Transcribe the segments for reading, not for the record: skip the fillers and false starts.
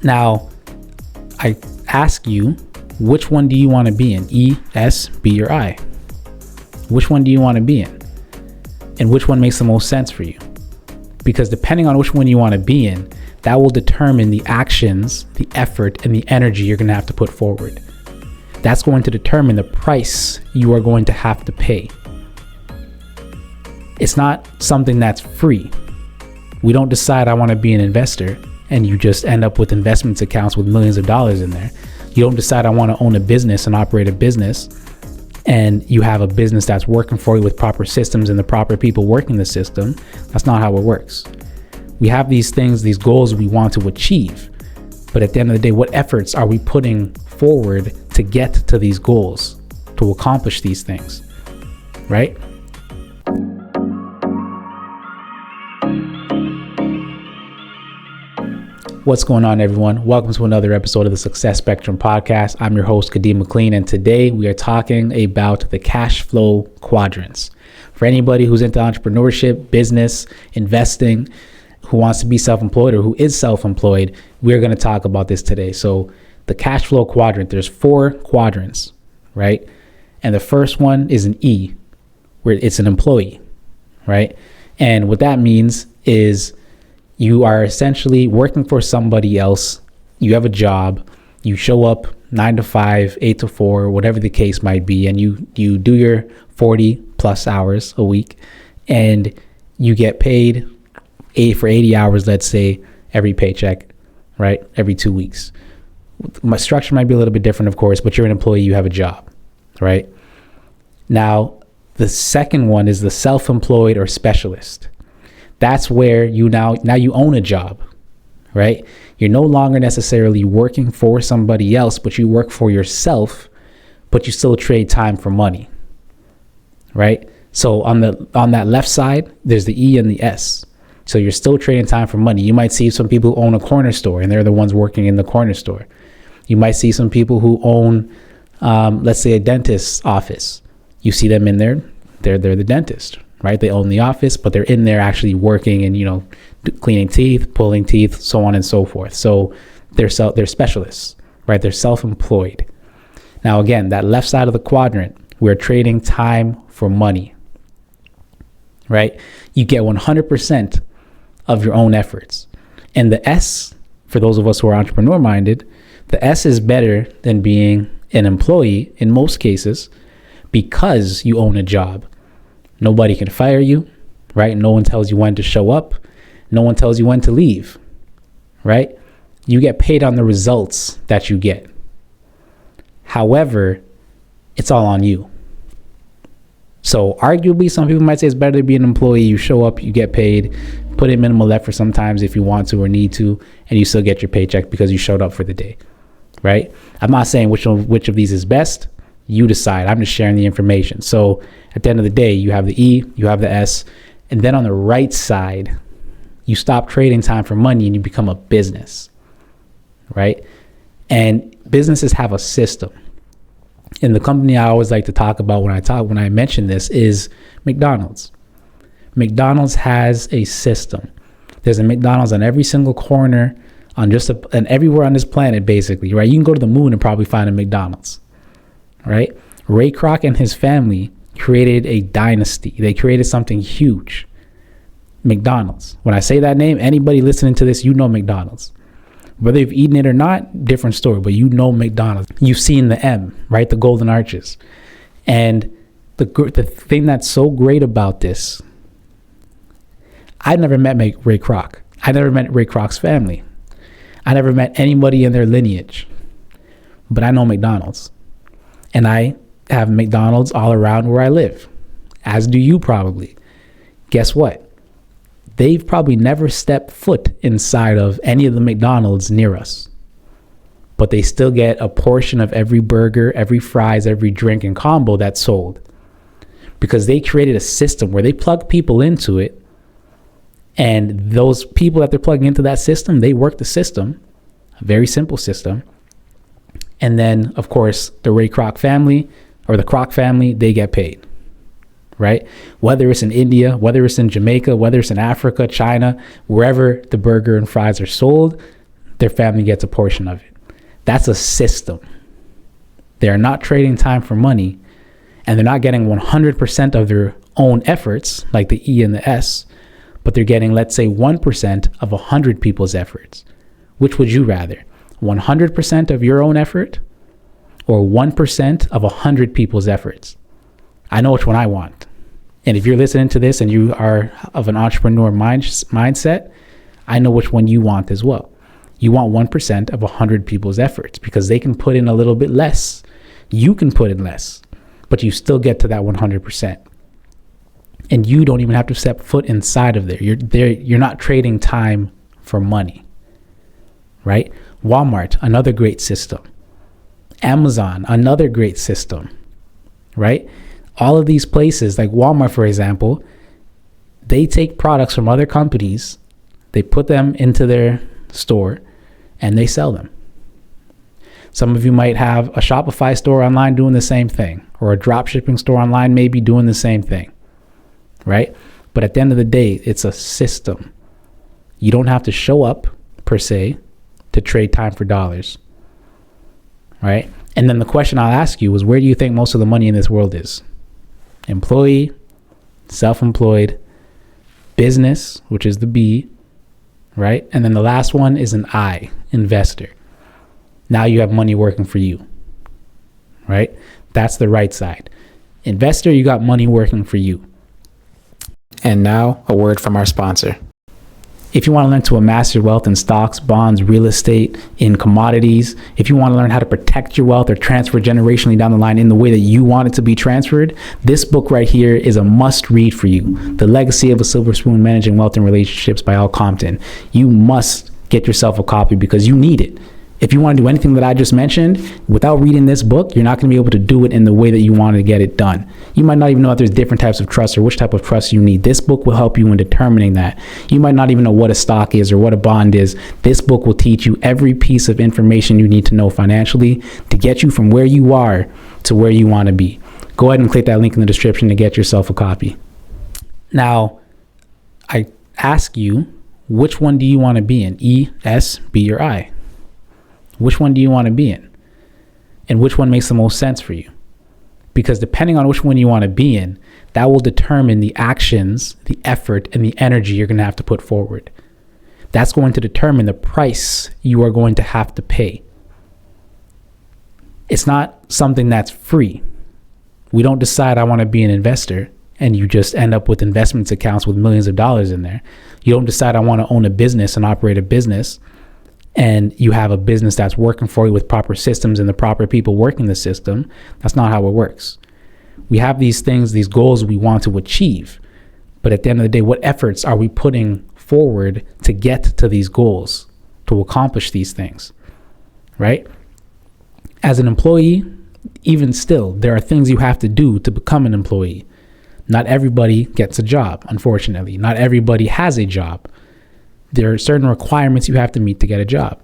Now, I ask you, which one do you want to be in? E, S, B, or I? Which one do you want to be in? And which one makes the most sense for you? Because depending on which one you want to be in, that will determine the actions, the effort, and the energy you're going to have to put forward. That's going to determine the price you are going to have to pay. It's not something that's free. We don't decide I want to be an investor and you just end up with investments accounts with millions of dollars in there. You don't decide I want to own a business and operate a business and you have a business that's working for you with proper systems and the proper people working the system. That's not how it works. We have these things, these goals we want to achieve. But at the end of the day, what efforts are we putting forward to get to these goals, to accomplish these things, right? What's going on, everyone? Welcome to another episode of the Success Spectrum Podcast. I'm your host, Kadeem McLean, and today we are talking about the cash flow quadrants. For anybody who's into entrepreneurship, business, investing, who wants to be self-employed or who is self-employed, we're going to talk about this today. So the cash flow quadrant, there's 4 quadrants, right? And the first one is an E, where it's an employee, right? And what that means is you are essentially working for somebody else. You have a job, you show up 9 to 5, 8 to 4, whatever the case might be, and you do your 40 plus hours a week, and you get paid for 80 hours, let's say, every paycheck, right? Every 2 weeks. My structure might be a little bit different, of course, but you're an employee, you have a job, right? Now, the second one is the self-employed or specialist. That's where you now you own a job, right? You're no longer necessarily working for somebody else, but you work for yourself, but you still trade time for money, right? So on that left side, there's the E and the S. So you're still trading time for money. You might see some people who own a corner store and they're the ones working in the corner store. You might see some people who own, let's say, a dentist's office. You see them in there, they're the dentist, right? They own the office, but they're in there actually working and, cleaning teeth, pulling teeth, so on and so forth. So they're specialists, right? They're self-employed. Now, again, that left side of the quadrant, we're trading time for money, right? You get 100% of your own efforts. And the S, for those of us who are entrepreneur minded, the S is better than being an employee in most cases because you own a job. Nobody can fire you, right? No one tells you when to show up. No one tells you when to leave, right? You get paid on the results that you get. However, it's all on you. So arguably, some people might say it's better to be an employee. You show up, you get paid, put in minimal effort sometimes if you want to or need to, and you still get your paycheck because you showed up for the day, right? I'm not saying which of these is best. You decide. I'm just sharing the information. So at the end of the day, you have the E, you have the S, and then on the right side, you stop trading time for money and you become a business, right? And businesses have a system. And the company I always like to talk about when I mention this is McDonald's. McDonald's has a system. There's a McDonald's on every single corner and everywhere on this planet, basically, right? You can go to the moon and probably find a McDonald's, right? Ray Kroc and his family created a dynasty. They created something huge. McDonald's. When I say that name, anybody listening to this, you know McDonald's. Whether you've eaten it or not, different story, but you know McDonald's. You've seen the M, right? The golden arches. And the thing that's so great about this, I never met Ray Kroc. I never met Ray Kroc's family. I never met anybody in their lineage. But I know McDonald's. And I have McDonald's all around where I live, as do you probably. Guess what? They've probably never stepped foot inside of any of the McDonald's near us, but they still get a portion of every burger, every fries, every drink and combo that's sold because they created a system where they plug people into it. And those people that they're plugging into that system, they work the system, a very simple system. And then, of course, the Ray Kroc family or the Kroc family, they get paid, right? Whether it's in India, whether it's in Jamaica, whether it's in Africa, China, wherever the burger and fries are sold, their family gets a portion of it. That's a system. They're not trading time for money, and they're not getting 100% of their own efforts, like the E and the S, but they're getting, let's say, 1% of 100 people's efforts. Which would you rather? 100% of your own effort or 1% of 100 people's efforts? I know which one I want. And if you're listening to this and you are of an entrepreneur mindset, I know which one you want as well. You want 1% of 100 people's efforts because they can put in a little bit less. You can put in less, but you still get to that 100%. And you don't even have to step foot inside of there. You're not trading time for money, right? Walmart, another great system. Amazon, another great system, right? All of these places, like Walmart, for example, they take products from other companies, they put them into their store, and they sell them. Some of you might have a Shopify store online doing the same thing, or a drop shipping store online maybe doing the same thing, right? But at the end of the day, it's a system. You don't have to show up, per se, to trade time for dollars, right? And then the question I'll ask you is, where do you think most of the money in this world is? Employee, self-employed, business, which is the B, right? And then the last one is an I, investor. Now you have money working for you, right? That's the right side. Investor, you got money working for you. And now a word from our sponsor. If you want to learn to amass your wealth in stocks, bonds, real estate, in commodities, if you want to learn how to protect your wealth or transfer generationally down the line in the way that you want it to be transferred, this book right here is a must read for you. The Legacy of a Silver Spoon: Managing Wealth and Relationships by Al Compton. You must get yourself a copy because you need it. If you want to do anything that I just mentioned, without reading this book, you're not going to be able to do it in the way that you want to get it done. You might not even know that there's different types of trust or which type of trust you need. This book will help you in determining that. You might not even know what a stock is or what a bond is. This book will teach you every piece of information you need to know financially to get you from where you are to where you want to be. Go ahead and click that link in the description to get yourself a copy. Now, I ask you, which one do you want to be in? E, S, B, or I? Which one do you want to be in? And which one makes the most sense for you? Because depending on which one you want to be in, that will determine the actions, the effort, and the energy you're going to have to put forward. That's going to determine the price you are going to have to pay. It's not something that's free. We don't decide I want to be an investor and you just end up with investments accounts with millions of dollars in there. You don't decide I want to own a business and operate a business and you have a business that's working for you with proper systems and the proper people working the system. That's not how it works. We have these things, these goals we want to achieve. But at the end of the day, what efforts are we putting forward to get to these goals, to accomplish these things, right? As an employee, even still, there are things you have to do to become an employee. Not everybody gets a job, unfortunately. Not everybody has a job. There are certain requirements you have to meet to get a job.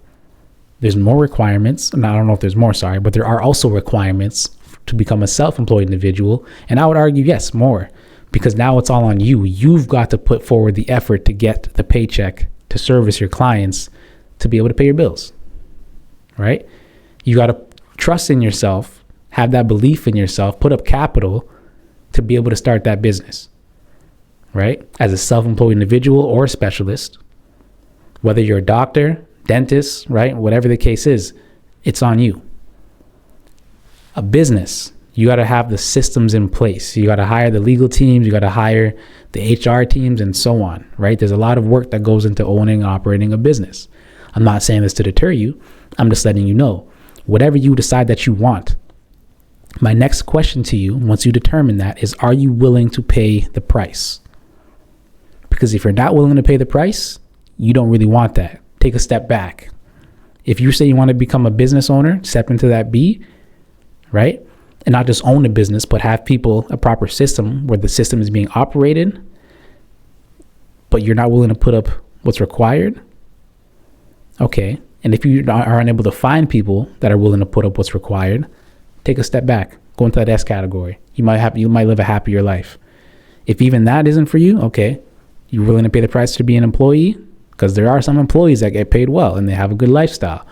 There's more requirements, and I don't know if there's more, but there are also requirements to become a self-employed individual. And I would argue, yes, more, because now it's all on you. You've got to put forward the effort to get the paycheck, to service your clients, to be able to pay your bills, right? You got to trust in yourself, have that belief in yourself, put up capital to be able to start that business, right? As a self-employed individual or a specialist. Whether you're a doctor, dentist, right? Whatever the case is, it's on you. A business, you got to have the systems in place. You got to hire the legal teams, you got to hire the HR teams and so on, right? There's a lot of work that goes into owning and operating a business. I'm not saying this to deter you. I'm just letting you know, whatever you decide that you want. My next question to you, once you determine that, is, are you willing to pay the price? Because if you're not willing to pay the price, you don't really want that. Take a step back. If you say you want to become a business owner, step into that B, right? And not just own a business, but have people, a proper system where the system is being operated, but you're not willing to put up what's required. Okay. And if you are unable to find people that are willing to put up what's required, take a step back, go into that S category. You might live a happier life. If even that isn't for you, okay, you're willing to pay the price to be an employee, because there are some employees that get paid well and they have a good lifestyle.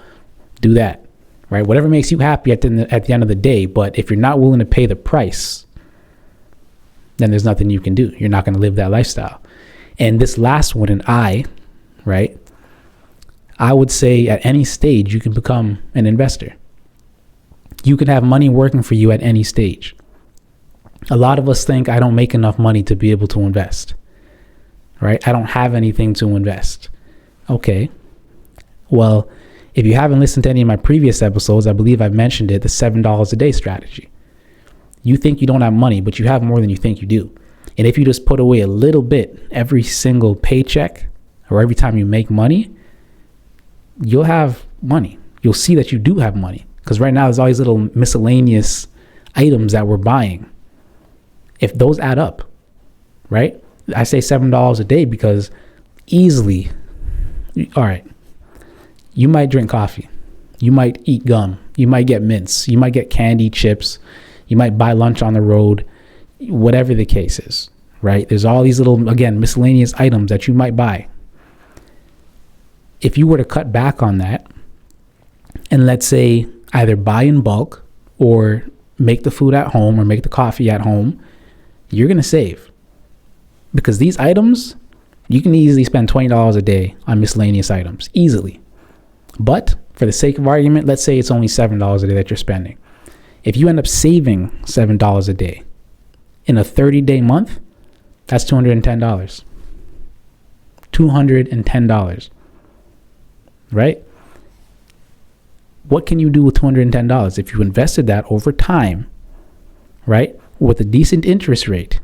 Do that, right? Whatever makes you happy at the end of the day. But if you're not willing to pay the price, then there's nothing you can do. You're not going to live that lifestyle. And this last one, right? I would say at any stage, you can become an investor. You can have money working for you at any stage. A lot of us think I don't make enough money to be able to invest, right? I don't have anything to invest. Okay. Well, if you haven't listened to any of my previous episodes, I believe I've mentioned it, the $7 a day strategy. You think you don't have money, but you have more than you think you do. And if you just put away a little bit every single paycheck or every time you make money, you'll have money. You'll see that you do have money. Because right now there's all these little miscellaneous items that we're buying. If those add up, right? I say $7 a day because easily, all right, you might drink coffee. You might eat gum. You might get mints. You might get candy, chips. You might buy lunch on the road, whatever the case is, right? There's all these little, again, miscellaneous items that you might buy. If you were to cut back on that and let's say either buy in bulk or make the food at home or make the coffee at home, you're going to save. Because these items, you can easily spend $20 a day on miscellaneous items, easily. But for the sake of argument, let's say it's only $7 a day that you're spending. If you end up saving $7 a day in a 30-day month, that's $210. $210. Right? What can you do with $210 if you invested that over time, right? With a decent interest rate,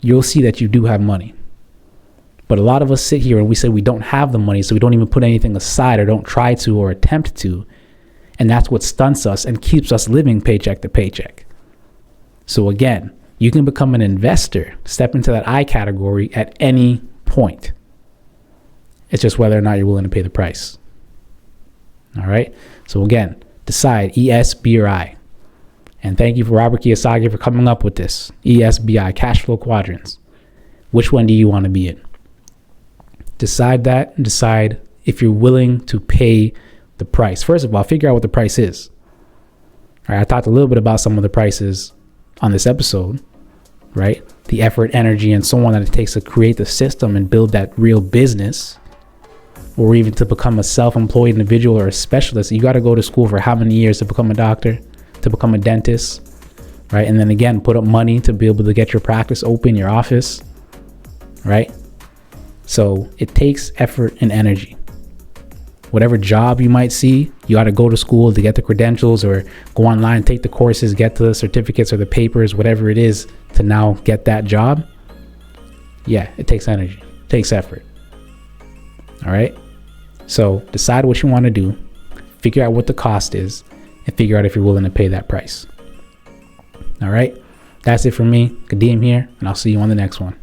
you'll see that you do have money. But a lot of us sit here and we say we don't have the money, so we don't even put anything aside or don't try to or attempt to. And that's what stunts us and keeps us living paycheck to paycheck. So again, you can become an investor, step into that I category at any point. It's just whether or not you're willing to pay the price. All right. So again, decide ES, B, or I. And thank you for Robert Kiyosaki for coming up with this ESBI, cash flow quadrants. Which one do you want to be in? Decide that and decide if you're willing to pay the price. First of all, figure out what the price is. All right. I talked a little bit about some of the prices on this episode, right? The effort, energy, and so on that it takes to create the system and build that real business. Or even to become a self-employed individual or a specialist, you got to go to school for how many years to become a doctor, to become a dentist, right? And then again, put up money to be able to get your practice open, your office, right? So it takes effort and energy. Whatever job you might see, you got to go to school to get the credentials or go online, take the courses, get the certificates or the papers, whatever it is to now get that job. Yeah, it takes energy, it takes effort. All right. So decide what you want to do, figure out what the cost is, and figure out if you're willing to pay that price. All right. That's it for me. Kadeem here, and I'll see you on the next one.